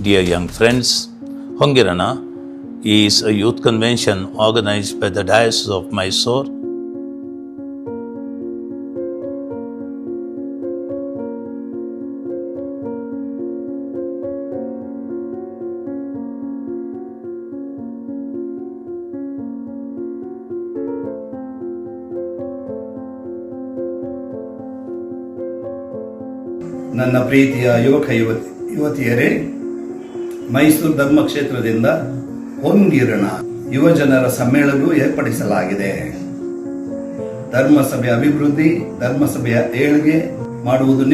Dear young friends, Hongirana is a youth convention organized by the Diocese of Mysore. ನನ್ನ ಪ್ರೀತಿಯ ಯುವತಿಯರೇ, ಮೈಸೂರು ಧರ್ಮಕ್ಷೇತ್ರದಿಂದ ಹೊಂಗಿರಣ ಯುವಜನರ ಸಮ್ಮೇಳನವು ಏರ್ಪಡಿಸಲಾಗಿದೆ. ಧರ್ಮಸಭೆಯ ಅಭಿವೃದ್ಧಿ, ಧರ್ಮಸಭೆಯ ಏಳಿಗೆ ಮಾಡುವುದು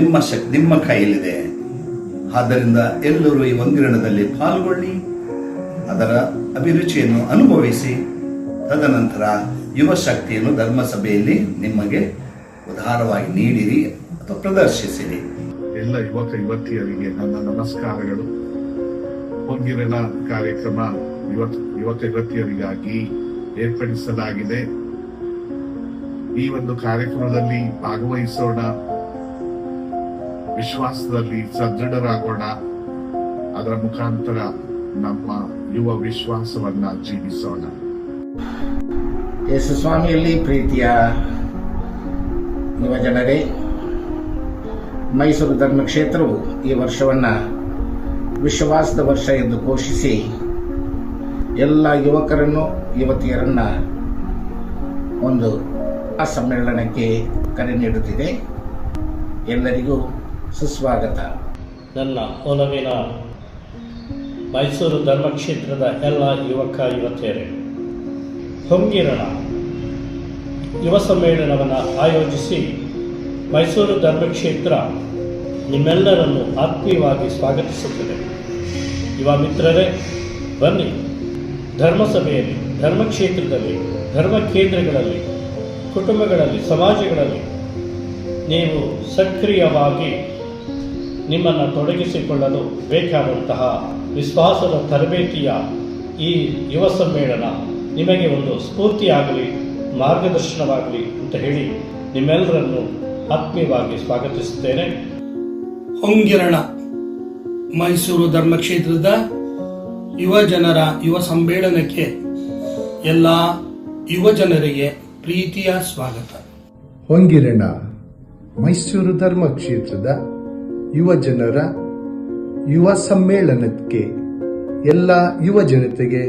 ನಿಮ್ಮ ಕೈಯಲ್ಲಿದೆ. ಆದ್ದರಿಂದ ಎಲ್ಲರೂ ಈ ಹೊಂಗಿರಣದಲ್ಲಿ ಪಾಲ್ಗೊಳ್ಳಿ, ಅದರ ಅಭಿರುಚಿಯನ್ನು ಅನುಭವಿಸಿ, ತದನಂತರ ಯುವ ಶಕ್ತಿಯನ್ನು ಧರ್ಮಸಭೆಯಲ್ಲಿ ನಿಮಗೆ ಉದಾರವಾಗಿ ನೀಡಿರಿ ಅಥವಾ ಪ್ರದರ್ಶಿಸಿರಿ. ಎಲ್ಲ ಯುವತಿಯರಿಗೆ ನನ್ನ ನಮಸ್ಕಾರಗಳು. ಹೊಂಗಿರಣ ಕಾರ್ಯಕ್ರಮ ಯುವತಿಯರಿಗಾಗಿ ಏರ್ಪಡಿಸಲಾಗಿದೆ. ಈ ಒಂದು ಕಾರ್ಯಕ್ರಮದಲ್ಲಿ ಭಾಗವಹಿಸೋಣ, ವಿಶ್ವಾಸದಲ್ಲಿ ಸದೃಢರಾಗೋಣ, ಅದರ ಮುಖಾಂತರ ನಮ್ಮ ಯುವ ವಿಶ್ವಾಸವನ್ನ ಜೀವಿಸೋಣ. ಯೇಸು ಸ್ವಾಮಿಯಲ್ಲಿ ಪ್ರೀತಿಯ ಯುವಜನರೇ, ಮೈಸೂರು ಧರ್ಮಕ್ಷೇತ್ರವು ಈ ವರ್ಷವನ್ನು ವಿಶ್ವಾಸದ ವರ್ಷ ಎಂದು ಘೋಷಿಸಿ ಎಲ್ಲ ಯುವಕರನ್ನು ಯುವತಿಯರನ್ನು ಒಂದು ಸಮ್ಮೇಳನಕ್ಕೆ ಕರೆ ನೀಡುತ್ತಿದೆ. ಎಲ್ಲರಿಗೂ ಸುಸ್ವಾಗತ. ನನ್ನ ಒಲವಿನ ಮೈಸೂರು ಧರ್ಮಕ್ಷೇತ್ರದ ಎಲ್ಲ ಯುವಕ ಯುವತಿಯರೇ, ಹೊಂಗಿರಣ ಯುವ ಸಮ್ಮೇಳನವನ್ನು ಆಯೋಜಿಸಿ ಮೈಸೂರು ಧರ್ಮಕ್ಷೇತ್ರ ನಿಮ್ಮೆಲ್ಲರನ್ನು ಆತ್ಮೀಯವಾಗಿ ಸ್ವಾಗತಿಸುತ್ತದೆ. ಯುವ ಮಿತ್ರರೇ, ಬನ್ನಿ, ಧರ್ಮಸಭೆಯಲ್ಲಿ, ಧರ್ಮಕ್ಷೇತ್ರದಲ್ಲಿ, ಧರ್ಮ ಕೇಂದ್ರಗಳಲ್ಲಿ, ಕುಟುಂಬಗಳಲ್ಲಿ, ಸಮಾಜಗಳಲ್ಲಿ ನೀವು ಸಕ್ರಿಯವಾಗಿ ನಿಮ್ಮನ್ನು ತೊಡಗಿಸಿಕೊಳ್ಳಲು ಬೇಕಾದಂತಹ ವಿಶ್ವಾಸದ ತರಬೇತಿಯ ಈ ಯುವ ಸಮ್ಮೇಳನ ನಿಮಗೆ ಒಂದು ಸ್ಫೂರ್ತಿಯಾಗಲಿ, ಮಾರ್ಗದರ್ಶನವಾಗಲಿ ಅಂತ ಹೇಳಿ ನಿಮ್ಮೆಲ್ಲರನ್ನು ಆತ್ಮೀಯವಾಗಿ ಸ್ವಾಗತಿಸುತ್ತೇನೆ. ಹೊಂಗಿರಣ ಮೈಸೂರು ಧರ್ಮಕ್ಷೇತ್ರದ ಯುವಜನರ ಯುವ ಸಮ್ಮೇಳನಕ್ಕೆ ಎಲ್ಲ ಯುವಜನರಿಗೆ ಪ್ರೀತಿಯ ಸ್ವಾಗತ. ಹೊಂಗಿರಣ ಮೈಸೂರು ಧರ್ಮಕ್ಷೇತ್ರದ ಯುವಜನರ ಯುವ ಸಮ್ಮೇಳನಕ್ಕೆ ಎಲ್ಲ ಯುವ ಜನತೆಗೆ